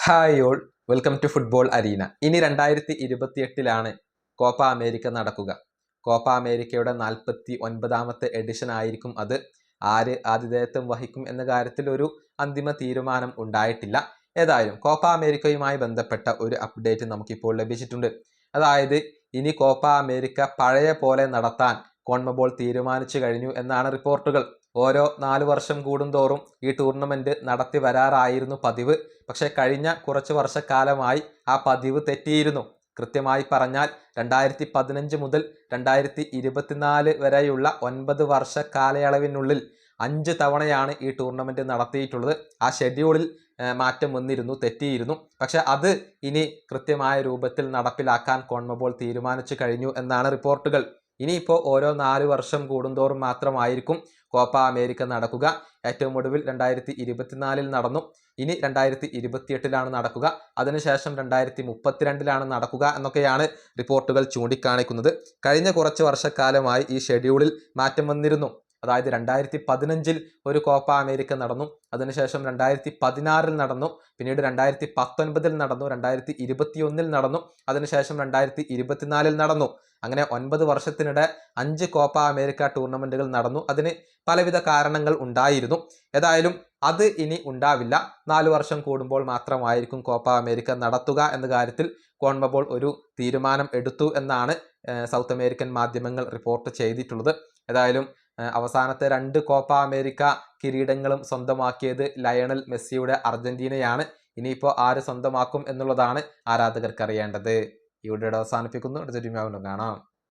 Hi all, welcome to football arena. ഇനി 2028 Copa America നടക്കുക. Copa അമേരിക്കയുടെ 49ാമത്തെ എഡിഷൻ ആയിരിക്കും അത്. ആര് ആതിഥേയത്വം വഹിക്കും എന്ന കാര്യത്തിൽ ഒരു അന്തിമ തീരുമാനം ഉണ്ടായിട്ടില്ല. ഏതായാലും കോപ്പ അമേരിക്കയുമായി ബന്ധപ്പെട്ട ഒരു അപ്ഡേറ്റ് നമുക്കിപ്പോൾ ലഭിച്ചിട്ടുണ്ട്. അതായത് ഇനി കോപ്പ അമേരിക്ക പഴയ പോലെ നടത്താൻ കോൺമബോൾ തീരുമാനിച്ചു കഴിഞ്ഞു എന്നാണ് റിപ്പോർട്ടുകൾ. ഓരോ 4 വർഷം കൂടുന്തോറും ഈ ടൂർണമെന്റ് നടത്തി വരാറായിരുന്നു പതിവ്. പക്ഷേ കഴിഞ്ഞ കുറച്ച് വർഷക്കാലമായി ആ പതിവ് തെറ്റിയിരുന്നു. കൃത്യമായി പറഞ്ഞാൽ 2015 മുതൽ 2024 വരെയുള്ള 9 വർഷ കാലയളവിനുള്ളിൽ 5 തവണയാണ് ഈ ടൂർണമെന്റ് നടത്തിയിട്ടുള്ളത്. ആ ഷെഡ്യൂളിൽ മാറ്റം വന്നിരുന്നു, തെറ്റിയിരുന്നു. പക്ഷെ അത് ഇനി കൃത്യമായ രൂപത്തിൽ നടപ്പിലാക്കാൻ കോൺമബോൾ തീരുമാനിച്ചു കഴിഞ്ഞു എന്നാണ് റിപ്പോർട്ടുകൾ. ഇനിയിപ്പോൾ ഓരോ 4 വർഷം കൂടുന്തോറും മാത്രമായിരിക്കും കോപ്പ അമേരിക്ക നടക്കുക. ഏറ്റവും ഒടുവിൽ 2024 നടന്നു. ഇനി 2028 നടക്കുക. അതിനുശേഷം 2032 നടക്കുക എന്നൊക്കെയാണ് റിപ്പോർട്ടുകൾ ചൂണ്ടിക്കാണിക്കുന്നത്. കഴിഞ്ഞ കുറച്ച് വർഷക്കാലമായി ഈ ഷെഡ്യൂളിൽ മാറ്റം വന്നിരുന്നു. അതായത് 2015 ഒരു കോപ്പ അമേരിക്ക നടന്നു, അതിനുശേഷം 2016 നടന്നു, പിന്നീട് 2019 നടന്നു, 2021 നടന്നു, അതിനുശേഷം 2024 നടന്നു. അങ്ങനെ 9 വർഷത്തിനിടെ 5 കോപ്പ അമേരിക്ക ടൂർണമെന്റുകൾ നടന്നു. അതിന് പലവിധ കാരണങ്ങൾ ഉണ്ടായിരുന്നു. ഏതായാലും അത് ഇനി ഉണ്ടാവില്ല. 4 വർഷം കൂടുമ്പോൾ മാത്രമായിരിക്കും കോപ്പ അമേരിക്ക നടത്തുക എന്ന കാര്യത്തിൽ കോൺമബോൾ ഒരു തീരുമാനം എടുത്തു എന്നാണ് സൗത്ത് അമേരിക്കൻ മാധ്യമങ്ങൾ റിപ്പോർട്ട് ചെയ്തിട്ടുള്ളത്. ഏതായാലും അവസാനത്തെ 2 കോപ്പ അമേരിക്ക കിരീടങ്ങളും സ്വന്തമാക്കിയത് ലയണൽ മെസ്സിയുടെ അർജന്റീനയാണ്. ഇനിയിപ്പോൾ ആര് സ്വന്തമാക്കും എന്നുള്ളതാണ് ആരാധകർക്ക് അറിയേണ്ടത്. ഈ വീഡിയോ അവസാനിപ്പിക്കുന്നു. അടുത്ത വീഡിയോയിൽ കാണാം.